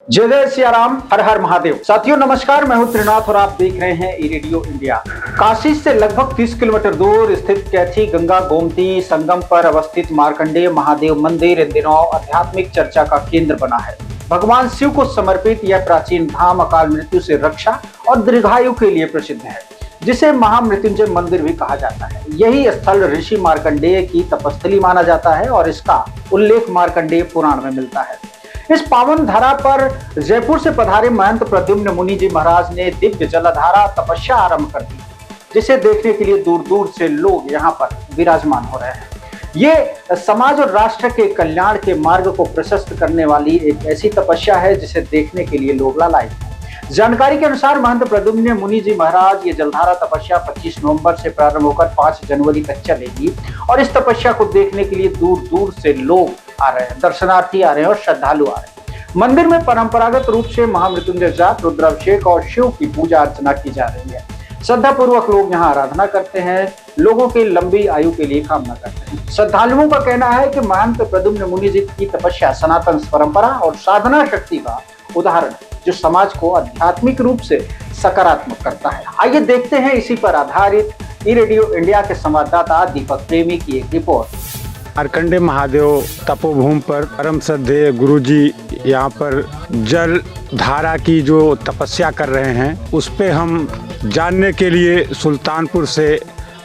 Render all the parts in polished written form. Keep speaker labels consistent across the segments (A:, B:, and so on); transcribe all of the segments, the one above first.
A: जय जय सिया राम, हर हर महादेव। साथियों नमस्कार, मैं हूं त्रिनाथ और आप देख रहे हैं ई रेडियो इंडिया। काशी से लगभग 30 किलोमीटर दूर स्थित कैथी गंगा गोमती संगम पर अवस्थित मार्कंडेय महादेव मंदिर इन दिनों आध्यात्मिक चर्चा का केंद्र बना है। भगवान शिव को समर्पित यह प्राचीन धाम अकाल मृत्यु से रक्षा और दीर्घायु के लिए प्रसिद्ध है, जिसे महामृत्युंजय मंदिर भी कहा जाता है। यही स्थल ऋषि मार्कंडेय की तपस्थली माना जाता है और इसका उल्लेख मार्कंडेय पुराण में मिलता है। इस पावन धरा पर जयपुर से पधारे महंत प्रद्युम्न मुनि जी महाराज ने दिव्य जलधारा तपस्या आरंभ कर दी, जिसे देखने के लिए दूर दूर से लोग यहाँ पर विराजमान हो रहे हैं। ये समाज और राष्ट्र के कल्याण के मार्ग को प्रशस्त करने वाली एक ऐसी तपस्या है जिसे देखने के लिए लोग लालायित हैं। जानकारी के अनुसार महंत प्रद्युम्न मुनि जी महाराज ये जलधारा तपस्या 25 नवंबर से प्रारंभ होकर 5 जनवरी तक चलेगी और इस तपस्या को देखने के लिए दूर दूर से लोग आ रहे हैं, दर्शनार्थी आ रहे हैं और श्रद्धालु आ रहे हैं। मंदिर में परंपरागत रूप से महामृत्युंजय जाप, रुद्राभिषेक और शिव की पूजा अर्चना की जा रही है। श्रद्धा पूर्वक लोग यहाँ आराधना करते हैं, लोगों की लंबी आयु के लिए कामना करते हैं। श्रद्धालुओं का कहना है कि महंत प्रद्युम्न मुनि जी की तपस्या सनातन परंपरा और साधना शक्ति का उदाहरण है, जो समाज को आध्यात्मिक रूप से सकारात्मक करता है। आइए देखते हैं इसी पर आधारित ई रेडियो इंडिया के संवाददाता दीपक प्रेमी की एक रिपोर्ट।
B: मार्कंडेय महादेव तपोभूमि पर परम श्रद्धेय गुरु जी यहाँ पर जल धारा की जो तपस्या कर रहे हैं, उस पे हम जानने के लिए सुल्तानपुर से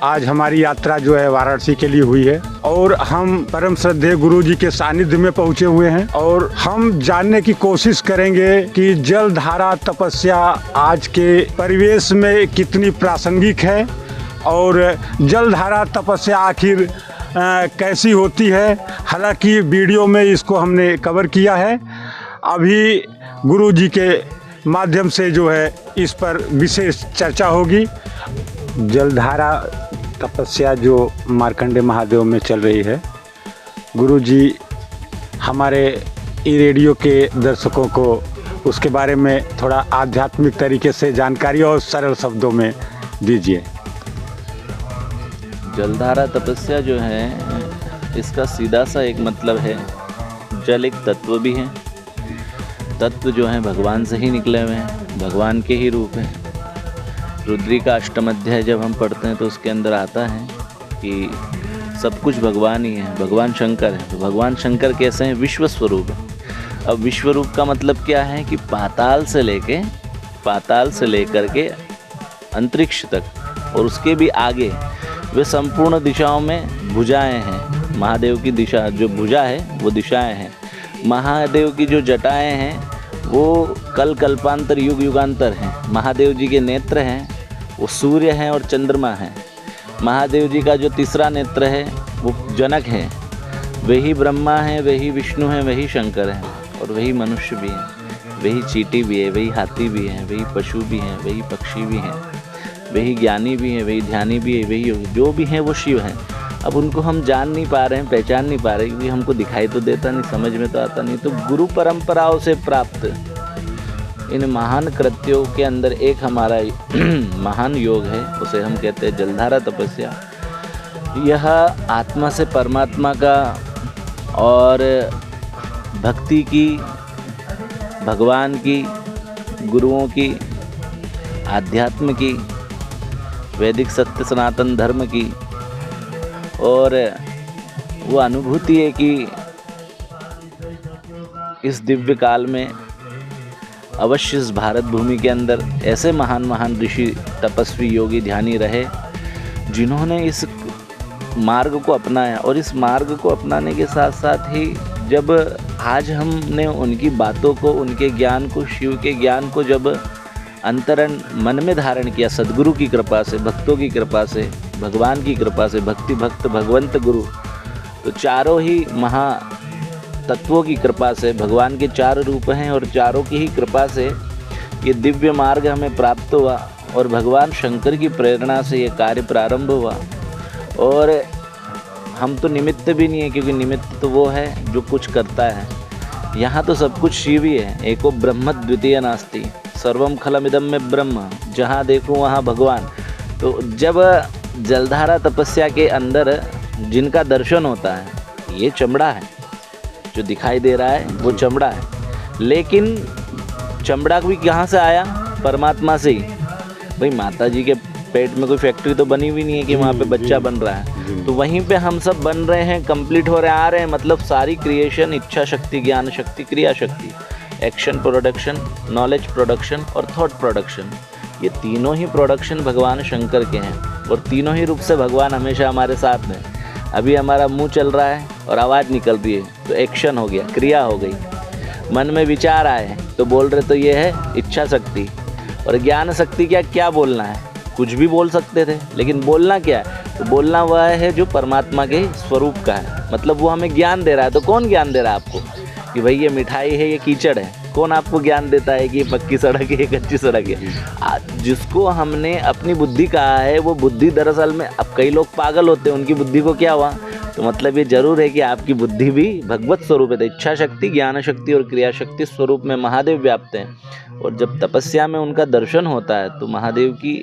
B: आज हमारी यात्रा जो है वाराणसी के लिए हुई है और हम परम श्रद्धेय गुरु जी के सानिध्य में पहुँचे हुए हैं और हम जानने की कोशिश करेंगे कि जल धारा तपस्या आज के परिवेश में कितनी प्रासंगिक है और जल धारा तपस्या आखिर कैसी होती है। हालांकि वीडियो में इसको हमने कवर किया है, अभी गुरु जी के माध्यम से जो है इस पर विशेष चर्चा होगी। जलधारा तपस्या जो मार्कंडेय महादेव में चल रही है, गुरु जी हमारे ई रेडियो के दर्शकों को उसके बारे में थोड़ा आध्यात्मिक तरीके से जानकारी और सरल शब्दों में दीजिए।
C: जलधारा तपस्या जो है, इसका सीधा सा एक मतलब है, जल एक तत्व भी है। तत्व जो है भगवान से ही निकले हुए हैं, भगवान के ही रूप हैं। रुद्री का अष्टम अध्याय जब हम पढ़ते हैं तो उसके अंदर आता है कि सब कुछ भगवान ही है, भगवान शंकर है। तो भगवान शंकर कैसे हैं? विश्व स्वरूप है। अब विश्व रूप का मतलब क्या है कि पाताल से लेकर के अंतरिक्ष तक और उसके भी आगे वे संपूर्ण दिशाओं में भुजाएं हैं। महादेव की दिशा जो भुजा है वो दिशाएं हैं। महादेव की जो जटाएं हैं वो कल कल्पांतर युग युगांतर हैं। महादेव जी के नेत्र हैं वो सूर्य हैं और चंद्रमा हैं। महादेव जी का जो तीसरा नेत्र है वो जनक है। वही ब्रह्मा है, वही विष्णु है, वही शंकर है और वही मनुष्य भी है, वही चींटी भी है, वही हाथी भी है, वही पशु भी हैं, वही पक्षी भी हैं, वही ज्ञानी भी है, वही ध्यानी भी है, वही योगी, जो भी हैं वो शिव हैं। अब उनको हम जान नहीं पा रहे हैं, पहचान नहीं पा रहे, क्योंकि हमको दिखाई तो देता नहीं, समझ में तो आता नहीं। तो गुरु परंपराओं से प्राप्त इन महान कृत्यों के अंदर एक हमारा महान योग है, उसे हम कहते हैं जलधारा तपस्या। यह आत्मा से परमात्मा का और भक्ति की, भगवान की, गुरुओं की, आध्यात्म की, वैदिक सत्य सनातन धर्म की और वो अनुभूति है कि इस दिव्य काल में अवश्य इस भारत भूमि के अंदर ऐसे महान महान ऋषि, तपस्वी, योगी, ध्यानी रहे जिन्होंने इस मार्ग को अपनाया। और इस मार्ग को अपनाने के साथ साथ ही जब आज हमने उनकी बातों को, उनके ज्ञान को, शिव के ज्ञान को जब अंतरण मन में धारण किया, सद्गुरु की कृपा से, भक्तों की कृपा से, भगवान की कृपा से, भक्ति भक्त भगवंत गुरु, तो चारों ही महा तत्वों की कृपा से, भगवान के 4 रूप हैं और चारों की ही कृपा से ये दिव्य मार्ग हमें प्राप्त हुआ और भगवान शंकर की प्रेरणा से ये कार्य प्रारंभ हुआ। और हम तो निमित्त भी नहीं है, क्योंकि निमित्त तो वो है जो कुछ करता है। यहाँ तो सब कुछ शिव ही है। एको ब्रह्म द्वितीय नास्ति, सर्वम खलमिदम में ब्रह्म, जहाँ देखो वहाँ भगवान। तो जब जलधारा तपस्या के अंदर जिनका दर्शन होता है, ये चमड़ा है जो दिखाई दे रहा है, वो चमड़ा है, लेकिन चमड़ा भी कहाँ से आया? परमात्मा से ही। भाई माता जी के पेट में कोई फैक्ट्री तो बनी हुई नहीं है कि वहाँ पे बच्चा बन रहा है, तो वहीं पे हम सब बन रहे हैं, कंप्लीट हो रहे आ रहे हैं। मतलब सारी क्रिएशन, इच्छा शक्ति, ज्ञान शक्ति, क्रिया शक्ति, एक्शन प्रोडक्शन, नॉलेज प्रोडक्शन और थॉट प्रोडक्शन, ये तीनों ही प्रोडक्शन भगवान शंकर के हैं और तीनों ही रूप से भगवान हमेशा हमारे साथ में। अभी हमारा मुंह चल रहा है और आवाज़ निकल रही है तो एक्शन हो गया, क्रिया हो गई। मन में विचार आए तो बोल रहे, तो ये है इच्छा शक्ति। और ज्ञान शक्ति क्या बोलना है? कुछ भी बोल सकते थे, लेकिन बोलना क्या है? तो बोलना वह है जो परमात्मा के स्वरूप का है। मतलब वो हमें ज्ञान दे रहा है। तो कौन ज्ञान दे रहा है आपको कि भाई ये मिठाई है, ये कीचड़ है? कौन आपको ज्ञान देता है कि ये पक्की सड़क है, ये कच्ची सड़क है? जिसको हमने अपनी बुद्धि कहा है, वो बुद्धि दरअसल में, अब कई लोग पागल होते हैं, उनकी बुद्धि को क्या हुआ? तो मतलब ये जरूर है कि आपकी बुद्धि भी भगवत स्वरूप है। इच्छा शक्ति, ज्ञान शक्ति और क्रिया शक्ति स्वरूप में महादेव व्याप्त हैं। और जब तपस्या में उनका दर्शन होता है तो महादेव की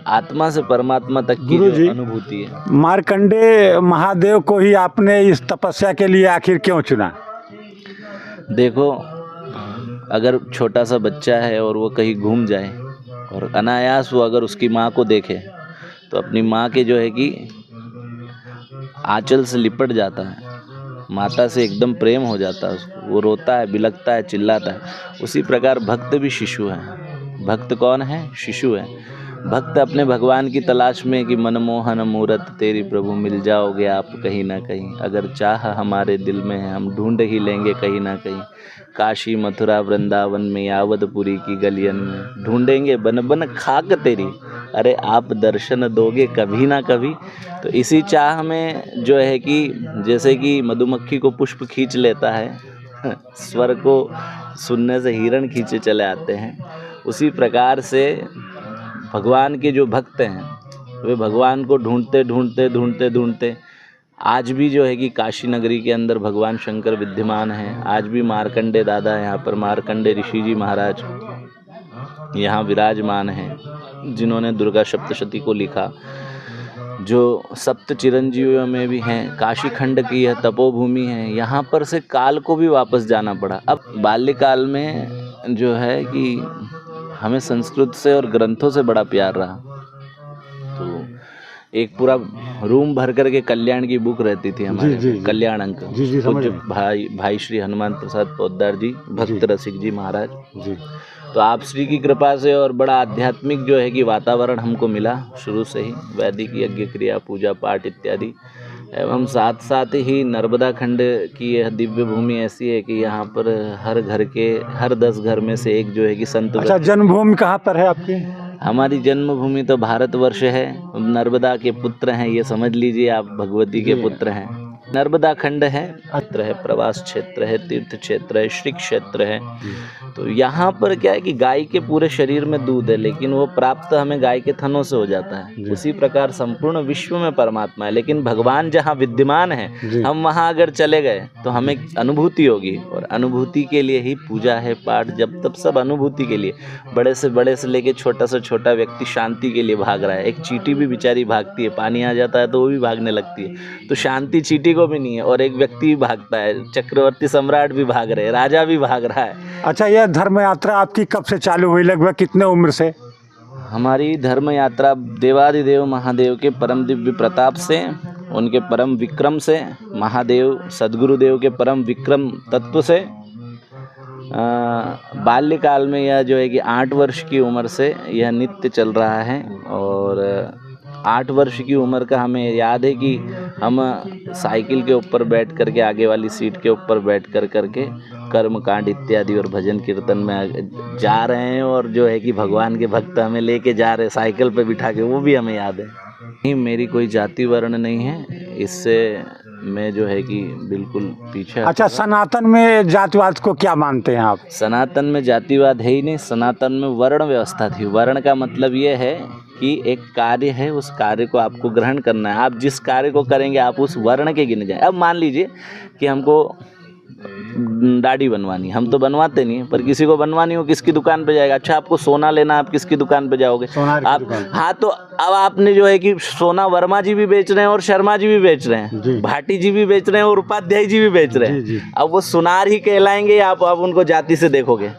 C: आत्मा से परमात्मा तक की जो अनुभूति है।
B: मार्कंडे महादेव को ही आपने इस तपस्या के लिए आखिर क्यों चुना?
C: देखो, अगर छोटा सा बच्चा है और वो कहीं घूम जाए और अनायास वो अगर उसकी माँ को देखे तो अपनी माँ के जो है कि आंचल से लिपट जाता है, माता से एकदम प्रेम हो जाता है उसको, वो रोता है, बिलखता है, चिल्लाता है। उसी प्रकार भक्त भी शिशु है। भक्त कौन है? शिशु है। भक्त अपने भगवान की तलाश में कि मनमोहन मूरत तेरी प्रभु, मिल जाओगे आप कहीं ना कहीं, अगर चाह हमारे दिल में है, हम ढूंढ ही लेंगे कहीं ना कहीं। काशी मथुरा वृंदावन में, यावतपुरी की गलियन में, ढूंढेंगे बन बन खाक तेरी, अरे आप दर्शन दोगे कभी ना कभी। तो इसी चाह में जो है कि जैसे कि मधुमक्खी को पुष्प खींच लेता है, स्वर को सुनने से हिरण खींचे चले आते हैं, उसी प्रकार से भगवान के जो भक्त हैं वे भगवान को ढूंढते ढूंढते ढूंढते ढूंढते आज भी जो है कि काशी नगरी के अंदर भगवान शंकर विद्यमान हैं। आज भी मार्कंडे दादा यहाँ पर, मार्कंडे ऋषि जी महाराज यहाँ विराजमान हैं, जिन्होंने दुर्गा सप्तशती को लिखा, जो सप्त चिरंजीवियों में भी हैं। काशी खंड की यह तपोभूमि है, यहाँ पर से काल को भी वापस जाना पड़ा। अब बाल्यकाल में जो है कि हमें संस्कृत से और ग्रंथों से बड़ा प्यार रहा, तो एक पूरा रूम भर करके कल्याण की बुक रहती थी हमारे। जी, कल्याण अंक, पूज्य भाई श्री हनुमान प्रसाद पोद्दार जी, भक्त रसिक जी महाराज जी। तो आप श्री की कृपा से और बड़ा आध्यात्मिक जो है कि वातावरण हमको मिला शुरू से ही, वैदिक यज्ञ क्रिया पूजा पाठ इत्यादि। एवं साथ साथ ही नर्मदा खंड की यह दिव्य भूमि ऐसी है कि यहाँ पर हर घर के हर 10 घर में से एक जो है कि संत।
B: अच्छा, जन्मभूमि कहाँ पर है आपकी?
C: हमारी जन्मभूमि तो भारतवर्ष है, नर्मदा के पुत्र हैं, ये समझ लीजिए आप, भगवती के पुत्र हैं। नर्मदा खंड है, क्षेत्र है, प्रवास क्षेत्र है, तीर्थ क्षेत्र है, श्री क्षेत्र है। तो यहाँ पर क्या है कि गाय के पूरे शरीर में दूध है, लेकिन वो प्राप्त हमें गाय के थनों से हो जाता है। उसी प्रकार संपूर्ण विश्व में परमात्मा है, लेकिन भगवान जहाँ विद्यमान है, हम वहाँ अगर चले गए तो हमें अनुभूति होगी। और अनुभूति के लिए ही पूजा है, पाठ, जब तब सब अनुभूति के लिए। बड़े से लेके छोटा से छोटा व्यक्ति शांति के लिए भाग रहा है। एक चींटी भी बेचारी भागती है, पानी आ जाता है तो वो भी भागने लगती है। तो शांति चींटी को भी नहीं है, और एक व्यक्ति भी भागता है, चक्रवर्ती सम्राट भी भाग रहे, राजा भी भाग रहा है।
B: अच्छा, यह धर्म यात्रा आपकी कब से चालू हुई, लगभग कितने उम्र से?
C: हमारी धर्म यात्रा देवादिदेव महादेव के परम दिव्य प्रताप से, उनके परम विक्रम से, महादेव सद्गुरुदेव के परम विक्रम तत्व से बाल्यकाल में यह जो है कि 8 वर्ष की उम्र से यह नित्य चल रहा है। और 8 वर्ष की उम्र का हमें याद है कि हम साइकिल के ऊपर बैठ करके, आगे वाली सीट के ऊपर बैठ करके कर्मकांड इत्यादि और भजन कीर्तन में जा रहे हैं, और जो है कि भगवान के भक्त हमें लेके जा रहे हैं साइकिल पे बिठा के, वो भी हमें याद है। नहीं, मेरी कोई जाति वर्ण नहीं है, इससे मैं जो है कि बिल्कुल पीछे।
B: अच्छा, सनातन में जातिवाद को क्या मानते हैं आप?
C: सनातन में जातिवाद है ही नहीं, सनातन में वर्ण व्यवस्था थी। वर्ण का मतलब ये है कि एक कार्य है, उस कार्य को आपको ग्रहण करना है। आप जिस कार्य को करेंगे आप उस वर्ण के गिने जाए। अब मान लीजिए कि हमको दाढ़ी बनवानी, हम तो बनवाते नहीं, पर किसी को बनवानी हो, किसकी दुकान पे जाएगा? अच्छा, आपको सोना लेना, आप किसकी दुकान पे जाओगे? आप, हाँ, तो अब आपने जो है कि सोना वर्मा जी भी बेच रहे हैं और शर्मा जी भी बेच रहे हैं, भाटी जी भी बेच रहे हैं और उपाध्याय जी भी बेच रहे हैं। अब वो सुनार ही कहलाएंगे या आप उनको जाति से देखोगे?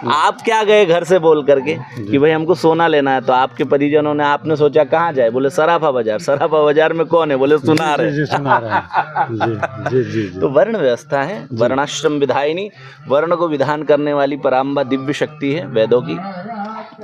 C: आप क्या गए घर से बोल करके कि भाई हमको सोना लेना है, तो आपके परिजनों ने, आपने सोचा कहाँ जाए, बोले सराफा बाजार। सराफा बाजार में कौन है, बोले सुनार है। तो वर्ण व्यवस्था है, वर्णाश्रम विधायिनी, वर्ण को विधान करने वाली पराम्बा दिव्य शक्ति है वेदों की।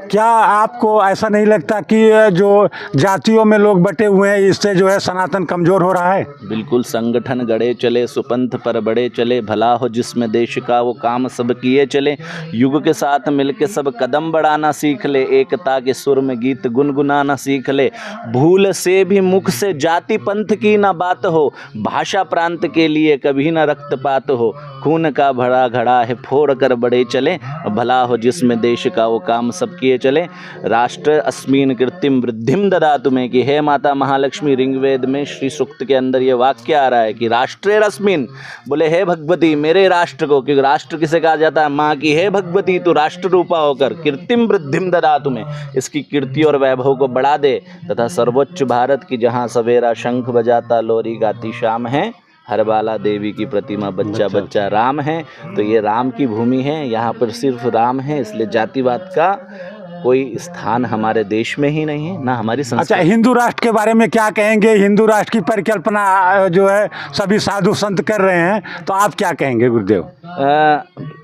B: क्या आपको ऐसा नहीं लगता कि जो जातियों में लोग बटे हुए हैं, इससे जो है सनातन कमजोर हो रहा है?
C: बिल्कुल, संगठन गढ़े चले, सुपंथ पर बड़े चले, भला हो जिसमें देश का वो काम सब किए चले, युग के साथ मिलके सब कदम बढ़ाना सीख ले, एकता के सुर में गीत गुनगुनाना सीख ले, भूल से भी मुख से जाति पंथ की ना बात हो, भाषा प्रांत के लिए कभी ना रक्तपात हो, खून का भरा घड़ा है फोड़ कर बड़े चले, भला हो जिसमें देश का वो काम सब किए चले, राष्ट्र अस्मिन कृत्रिम वृद्धिम ददातु में, कि हे माता महालक्ष्मी, ऋग्वेद में श्री सूक्त के अंदर ये वाक्य आ रहा है कि राष्ट्रे रश्मिन, बोले हे भगवती मेरे राष्ट्र को, क्योंकि राष्ट्र किसे कहा जाता है, माँ की, हे भगवती तू राष्ट्र रूपा होकर कृत्रिम वृद्धिम ददातु में, इसकी कीर्ति और वैभव को बढ़ा दे, तथा सर्वोच्च भारत की जहाँ सवेरा शंख बजाता लोरी गाती शाम है, हरबाला देवी की प्रतिमा बच्चा बच्चा राम है। तो ये राम की भूमि है, यहाँ पर सिर्फ राम है, इसलिए जातिवाद का कोई स्थान हमारे देश में ही नहीं है, ना हमारी संस्कृति।
B: अच्छा, हिंदू राष्ट्र के बारे में क्या कहेंगे? हिंदू राष्ट्र की परिकल्पना जो है सभी साधु संत कर रहे हैं, तो आप क्या कहेंगे गुरुदेव?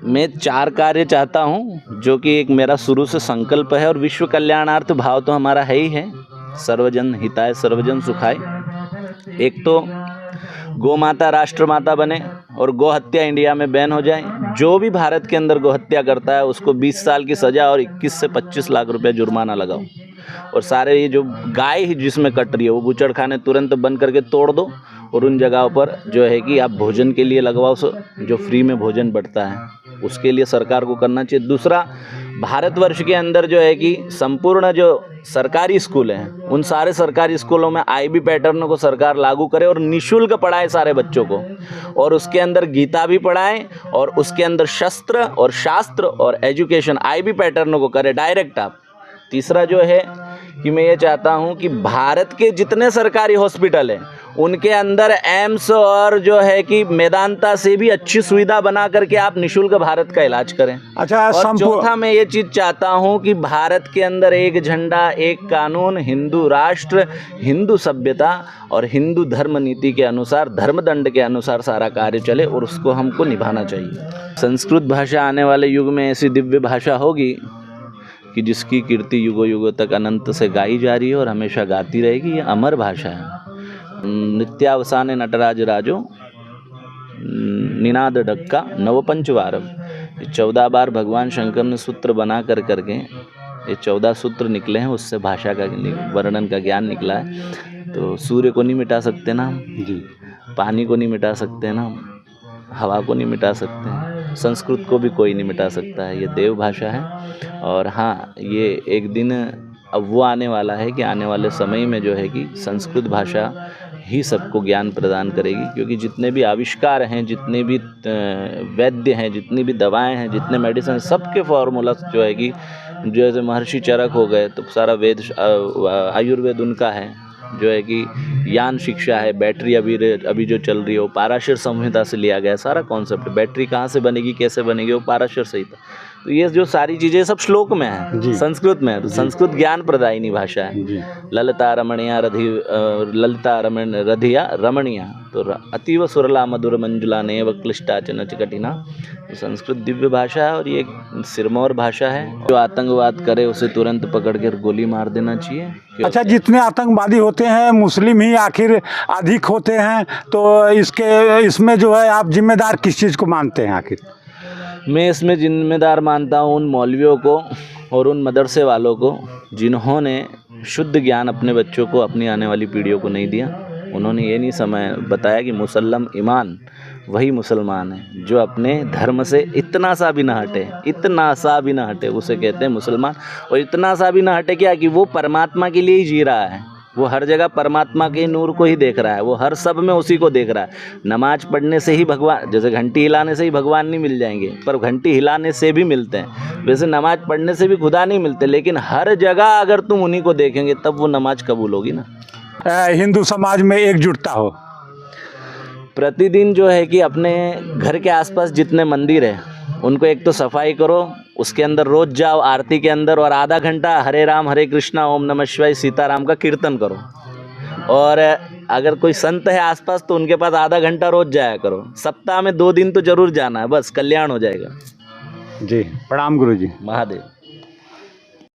C: मैं 4 कार्य चाहता हूँ, जो कि एक मेरा शुरू से संकल्प है, और विश्व कल्याणार्थ भाव तो हमारा है ही है, सर्वजन हिताय सर्वजन सुखाय। एक तो गौ माता राष्ट्र माता बने और गौ हत्या इंडिया में बैन हो जाए। जो भी भारत के अंदर गौ हत्या करता है उसको 20 साल की सज़ा और 21 से 25 लाख रुपए जुर्माना लगाओ। और सारे ये जो गाय ही जिसमें कट रही है वो बूचड़ खाने तुरंत बंद करके तोड़ दो, और उन जगहों पर जो है कि आप भोजन के लिए लगवाओ, जो फ्री में भोजन बढ़ता है उसके लिए सरकार को करना चाहिए। दूसरा, भारतवर्ष के अंदर जो है कि संपूर्ण जो सरकारी स्कूल हैं उन सारे सरकारी स्कूलों में आईबी पैटर्न को सरकार लागू करे और निःशुल्क पढ़ाए सारे बच्चों को, और उसके अंदर गीता भी पढ़ाएं, और उसके अंदर शस्त्र और शास्त्र और एजुकेशन आईबी पैटर्न को करे डायरेक्ट आप। तीसरा जो है कि मैं ये चाहता हूँ कि भारत के जितने सरकारी हॉस्पिटल हैं उनके अंदर एम्स और जो है कि मेदांता से भी अच्छी सुविधा बना करके आप निःशुल्क भारत का इलाज करें।
B: अच्छा,
C: और चौथा मैं ये चीज़ चाहता हूँ कि भारत के अंदर एक झंडा, एक कानून, हिंदू राष्ट्र, हिंदू सभ्यता और हिंदू धर्म नीति के अनुसार, धर्मदंड के अनुसार सारा कार्य चले, और उसको हमको निभाना चाहिए। संस्कृत भाषा आने वाले युग में ऐसी दिव्य भाषा होगी कि जिसकी कीर्ति युगों युगों तक अनंत से गाई जा रही है और हमेशा गाती रहेगी। ये अमर भाषा है। नित्यावसाने नटराज राजो निनाद डक्का नवपंचवारम, 14 बार भगवान शंकर ने सूत्र बना कर करके ये 14 सूत्र निकले हैं, उससे भाषा का वर्णन का ज्ञान निकला है। तो सूर्य को नहीं मिटा सकते ना हम जी, पानी को नहीं मिटा सकते ना हम, हवा को नहीं मिटा सकते हैं, संस्कृत को भी कोई नहीं मिटा सकता है। ये देव भाषा है। और हाँ, ये एक दिन अब वो आने वाला है कि आने वाले समय में जो है कि संस्कृत भाषा ही सबको ज्ञान प्रदान करेगी, क्योंकि जितने भी आविष्कार हैं, जितने भी वैद्य हैं, जितनी भी दवाएं हैं, जितने मेडिसिन, सबके फार्मूला जो है कि जैसे महर्षि चरक हो गए तो सारा वेद आयुर्वेद उनका है, जो है कि यान शिक्षा है, बैटरी अभी जो चल रही है वो पाराशर संहिता से लिया गया है सारा कॉन्सेप्ट। बैटरी कहाँ से बनेगी, कैसे बनेगी, वो पाराशर संहिता। तो ये जो सारी चीज़ें सब श्लोक में है, संस्कृत में है। तो संस्कृत ज्ञान प्रदायिनी भाषा है। ललिता रमणिया रधिया रमणिया, तो अतीव सुरला मधुर मंजुला नेव क्लिष्टा च नच कठिना। तो संस्कृत दिव्य भाषा है और ये एक सिरमौर भाषा है। जो आतंकवाद करे उसे तुरंत पकड़ कर गोली मार देना चाहिए।
B: अच्छा, जितने आतंकवादी होते हैं मुस्लिम ही आखिर अधिक होते हैं, तो इसमें जो है आप जिम्मेदार किस चीज़ को मानते हैं आखिर?
C: मैं इसमें जिम्मेदार मानता हूँ उन मौलवियों को और उन मदरसे वालों को जिन्होंने शुद्ध ज्ञान अपने बच्चों को, अपनी आने वाली पीढ़ियों को नहीं दिया। उन्होंने ये नहीं बताया कि मुसल्लम ईमान वही मुसलमान है जो अपने धर्म से इतना सा भी ना हटे, इतना सा भी ना हटे, उसे कहते हैं मुसलमान। और इतना सा भी ना हटे क्या, कि वो परमात्मा के लिए ही जी रहा है, वो हर जगह परमात्मा के नूर को ही देख रहा है, वो हर सब में उसी को देख रहा है। नमाज पढ़ने से ही भगवान, जैसे घंटी हिलाने से ही भगवान नहीं मिल जाएंगे, पर घंटी हिलाने से भी मिलते हैं। वैसे नमाज पढ़ने से भी खुदा नहीं मिलते, लेकिन हर जगह अगर तुम उन्हीं को देखेंगे तब वो नमाज कबूल होगी ना।
B: हिंदू समाज में एकजुटता हो,
C: प्रतिदिन जो है कि अपने घर के आसपास जितने मंदिर हैं उनको एक तो सफाई करो, उसके अंदर रोज जाओ आरती के अंदर, और आधा घंटा हरे राम हरे कृष्णा ओम नमः शिवाय सीताराम का कीर्तन करो। और अगर कोई संत है आसपास तो उनके पास आधा घंटा रोज जाया करो। सप्ताह में 2 दिन तो जरूर जाना है, बस कल्याण हो जाएगा।
B: जी प्रणाम गुरुजी।
C: महादेव।